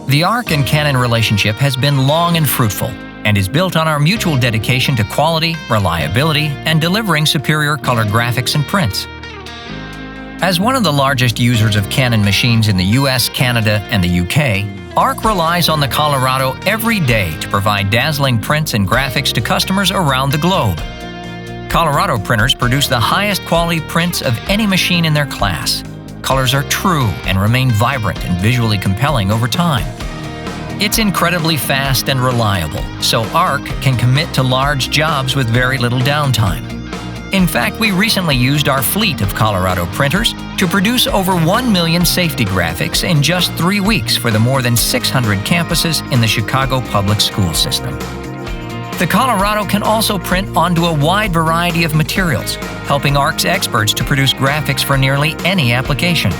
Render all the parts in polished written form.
The ARC and Canon relationship has been long and fruitful and is built on our mutual dedication to quality, reliability, and delivering superior color graphics and prints. As one of the largest users of Canon machines in the US, Canada, and the UK, ARC relies on the Colorado every day to provide dazzling prints and graphics to customers around the globe. Colorado printers produce the highest quality prints of any machine in their class. Colors are true and remain vibrant and visually compelling over time. It's incredibly fast and reliable, so ARC can commit to large jobs with very little downtime. In fact, we recently used our fleet of Colorado printers to produce over 1 million safety graphics in just 3 weeks for the more than 600 campuses in the Chicago public school system. The Colorado can also print onto a wide variety of materials, helping ARC's experts to produce graphics for nearly any application,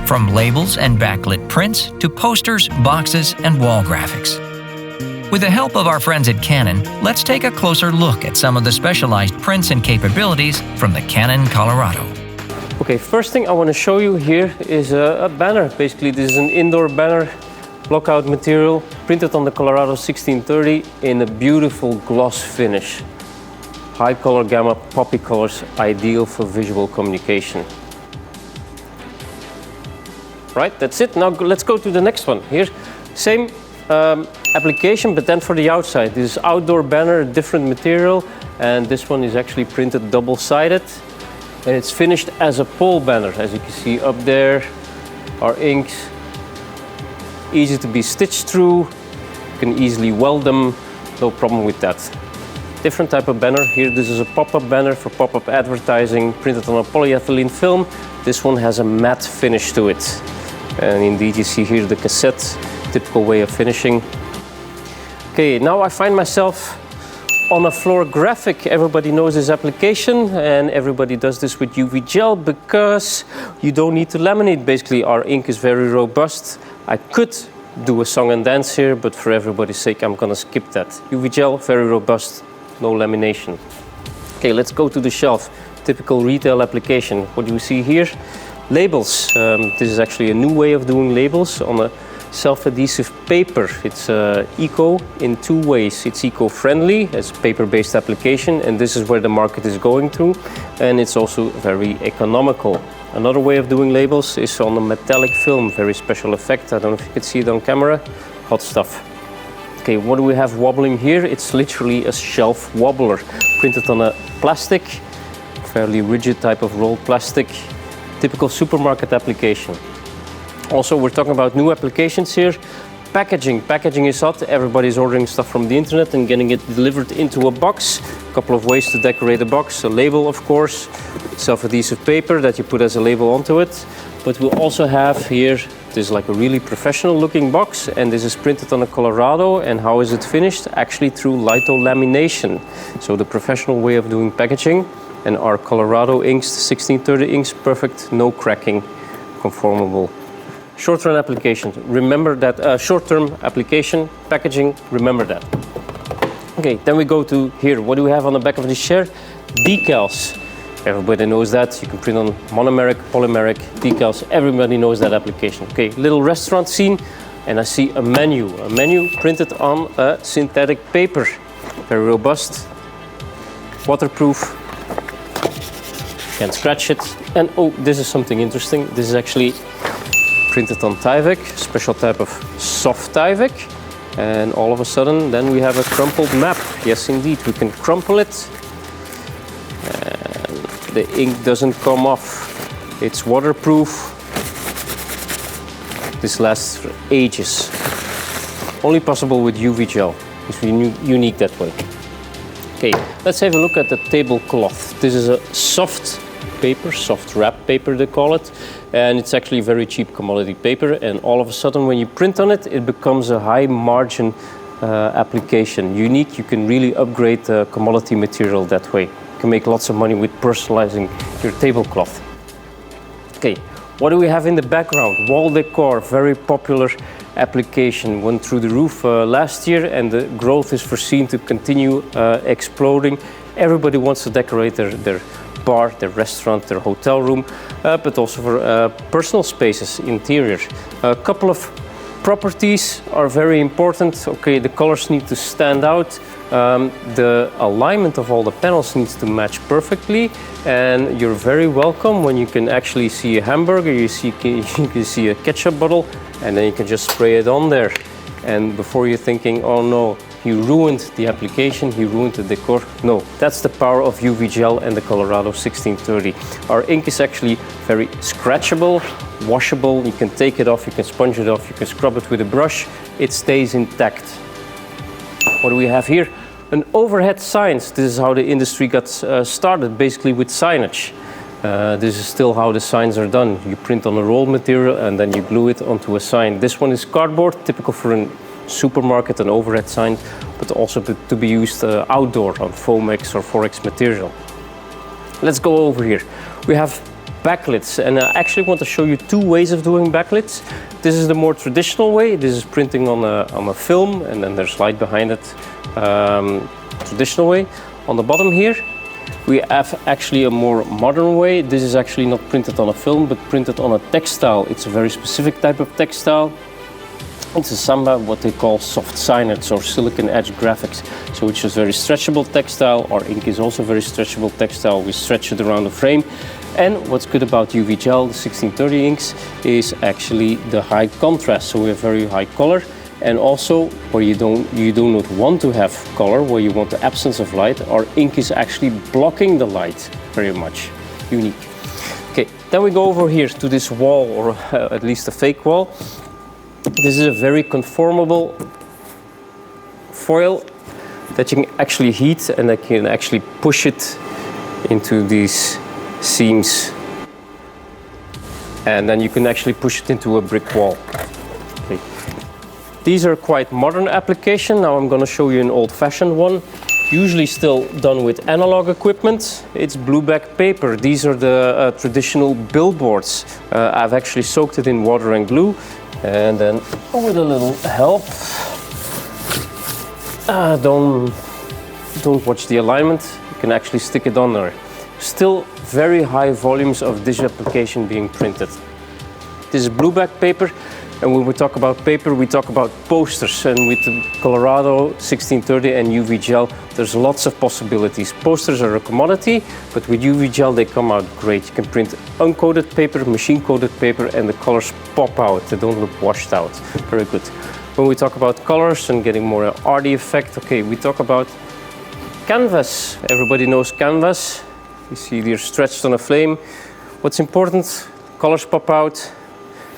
from labels and backlit prints to posters, boxes, and wall graphics. With the help of our friends at Canon, let's take a closer look at some of the specialized prints and capabilities from the Canon Colorado. Okay, first thing I want to show you here is a banner. Basically, this is an indoor banner, blockout material, printed on the Colorado 1630 in a beautiful gloss finish. High color gamma, poppy colors, ideal for visual communication. Right, that's it. Now let's go to the next one. Here, same application, but then for the outside. This is outdoor banner, different material, and this one is actually printed double-sided. And it's finished as a pole banner, as you can see up there. Our inks, easy to be stitched through. You can easily weld them, no problem with that. Different type of banner. Here, this is a pop-up banner for pop-up advertising, printed on a polyethylene film. This one has a matte finish to it. And indeed, you see here the cassette, typical way of finishing. Okay, now I find myself on a floor graphic. Everybody knows this application, and everybody does this with UV gel because you don't need to laminate. Basically, our ink is very robust. I could do a song and dance here, but for everybody's sake, I'm gonna skip that. UV gel, very robust, no lamination. Okay, let's go to the shelf. Typical retail application. What do you see here? Labels. This is actually a new way of doing labels on a self-adhesive paper. It's eco in two ways. It's eco-friendly as a paper-based application, and this is where the market is going to, and it's also very economical. Another way of doing labels is on a metallic film, very special effect. I don't know if you can see it on camera. Hot stuff. Okay, what do we have wobbling here? It's literally a shelf wobbler, printed on a plastic, fairly rigid type of rolled plastic, typical supermarket application. Also, we're talking about new applications here. Packaging. Packaging is hot. Everybody's ordering stuff from the internet and getting it delivered into a box. A couple of ways to decorate a box. A label, of course, self-adhesive paper that you put as a label onto it. But we'll also have here, this is like a really professional looking box, and this is printed on a Colorado. And how is it finished? Actually through litho-lamination. So the professional way of doing packaging. And our Colorado inks, 1630 inks, perfect, no cracking, conformable. Short-term applications, remember that. Short-term application, packaging, remember that. Okay, then we go to here. What do we have on the back of this chair? Decals. Everybody knows that. You can print on monomeric, polymeric, decals. Everybody knows that application. Okay, little restaurant scene, and I see a menu. A menu printed on a synthetic paper. Very robust, waterproof. Can't scratch it. And oh, this is something interesting. This is actually printed on Tyvek, special type of soft Tyvek. And all of a sudden, then we have a crumpled map. Yes, indeed, we can crumple it. And the ink doesn't come off. It's waterproof. This lasts for ages. Only possible with UV gel. It's unique that way. Okay, let's have a look at the tablecloth. This is a soft paper, soft wrap paper they call it, and it's actually very cheap commodity paper, and all of a sudden when you print on it, it becomes a high margin application. Unique, you can really upgrade the commodity material that way. You can make lots of money with personalizing your tablecloth. Okay, what do we have in the background? Wall decor, very popular application. Went through the roof last year, and the growth is foreseen to continue exploding. Everybody wants to decorate their bar, their restaurant, their hotel room, but also for personal spaces, interior. A couple of Properties are very important. Okay, the colors need to stand out. The alignment of all the panels needs to match perfectly, and you're very welcome when you can actually see a hamburger, you can see a ketchup bottle, and then you can just spray it on there. And before you're thinking, oh no, he ruined the application, he ruined the decor. No, that's the power of UV gel and the Colorado 1630. Our ink is actually very scratchable, washable. You can take it off, you can sponge it off, you can scrub it with a brush. It stays intact. What do we have here? An overhead sign. This is how the industry got started, basically with signage. This is still how the signs are done. You print on a rolled material and then you glue it onto a sign. This one is cardboard, typical for a supermarket, an overhead sign, but also to be used outdoor on Foamex or Forex material. Let's go over here. We have backlits, and I actually want to show you two ways of doing backlits. This is the more traditional way. This is printing on a film, and then there's light behind it. Traditional way. On the bottom here, we have actually a more modern way. This is actually not printed on a film, but printed on a textile. It's a very specific type of textile. It's a Samba, what they call soft signage or silicon edge graphics. So which is very stretchable textile. Our ink is also very stretchable textile. We stretch it around the frame. And what's good about UV gel, the 1630 inks, is actually the high contrast. So we have very high color. And also, where you do not want to have color, where you want the absence of light, our ink is actually blocking the light very much. Unique. Okay, then we go over here to this wall, or at least a fake wall. This is a very conformable foil that you can actually heat, and that can actually push it into these seams. And then you can actually push it into a brick wall. Okay. These are quite modern application. Now I'm going to show you an old-fashioned one. Usually still done with analog equipment. It's blueback paper. These are the traditional billboards. I've actually soaked it in water and glue. And then with a little help, don't watch the alignment. You can actually stick it on there. Still very high volumes of this application being printed. This is blueback paper. And when we talk about paper, we talk about posters. And with the Colorado 1630 and UV gel, there's lots of possibilities. Posters are a commodity, but with UV gel, they come out great. You can print uncoated paper, machine-coated paper, and the colors pop out. They don't look washed out. Very good. When we talk about colors and getting more arty effect, okay, we talk about canvas. Everybody knows canvas. You see they're stretched on a flame. What's important? Colors pop out.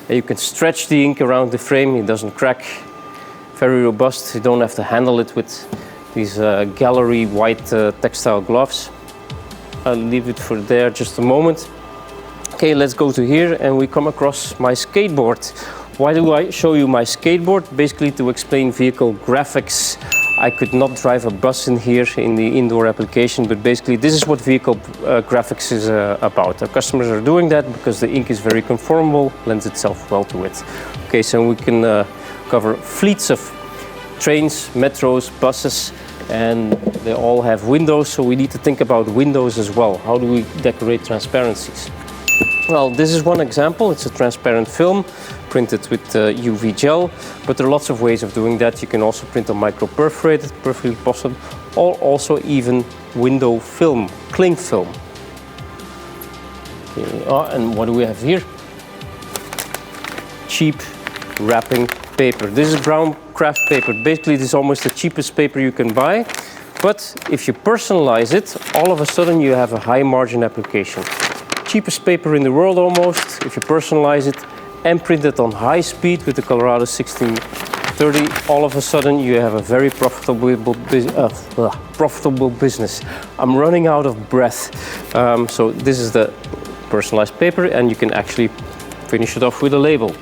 You can stretch the ink around the frame, it doesn't crack. Very robust, you don't have to handle it with these gallery white textile gloves. I'll leave it for there just a moment. Okay, let's go to here and we come across my skateboard. Why do I show you my skateboard? Basically to explain vehicle graphics. I could not drive a bus in here in the indoor application, but basically this is what vehicle graphics is about. Our customers are doing that because the ink is very conformable, lends itself well to it. Okay, so we can cover fleets of trains, metros, buses, and they all have windows, so we need to think about windows as well. How do we decorate transparencies? Well, this is one example. It's a transparent film printed with UV gel, but there are lots of ways of doing that. You can also print on micro-perforated, perfectly possible, or also even window film, cling film. Okay, and what do we have here? Cheap wrapping paper. This is brown craft paper. Basically, this is almost the cheapest paper you can buy, but if you personalize it, all of a sudden you have a high margin application. Cheapest paper in the world almost. If you personalize it and print it on high speed with the Colorado 1630, all of a sudden you have a very profitable business. I'm running out of breath. So this is the personalized paper, and you can actually finish it off with a label.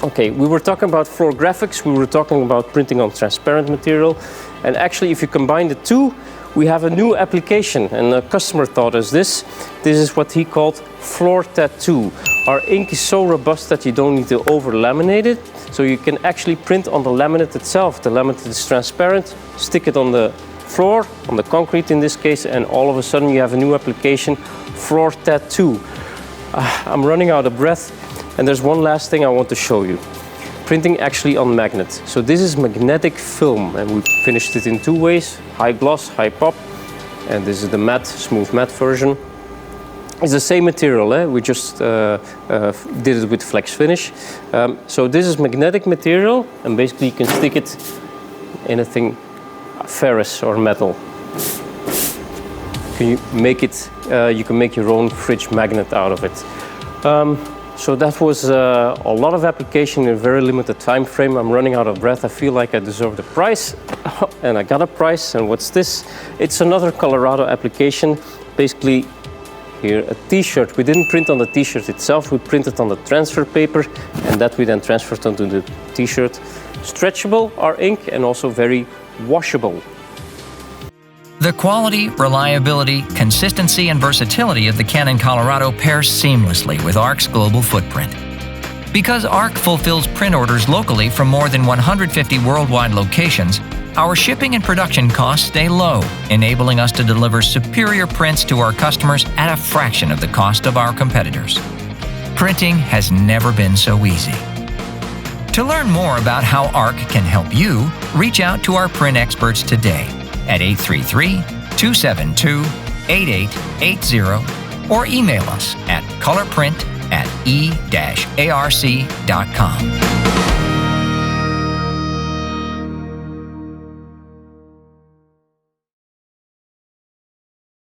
Okay, we were talking about floor graphics, we were talking about printing on transparent material, and actually if you combine the two, we have a new application, and the customer taught us this. This is what he called floor tattoo. Our ink is so robust that you don't need to over-laminate it, so you can actually print on the laminate itself. The laminate is transparent, stick it on the floor, on the concrete in this case, and all of a sudden you have a new application, floor tattoo. I'm running out of breath, and there's one last thing I want to show you. printing actually on magnet. So this is magnetic film, and we finished it in two ways: high gloss, high pop, and this is the matte, smooth matte version. It's the same material, we just did it with flex finish. So this is magnetic material, and basically you can stick it in anything ferrous or metal. You can make your own fridge magnet out of it. So that was a lot of application in a very limited time frame. I'm running out of breath. I feel like I deserve the prize, and I got a prize. And what's this? It's another Colorado application. Basically, here a T-shirt. We didn't print on the T-shirt itself. We printed on the transfer paper, and that we then transferred onto the T-shirt. Stretchable, our ink, and also very washable. The quality, reliability, consistency, and versatility of the Canon Colorado pairs seamlessly with ARC's global footprint. Because ARC fulfills print orders locally from more than 150 worldwide locations, our shipping and production costs stay low, enabling us to deliver superior prints to our customers at a fraction of the cost of our competitors. Printing has never been so easy. To learn more about how ARC can help you, reach out to our print experts today at 833-272-8880 or email us at colorprint@e-arc.com.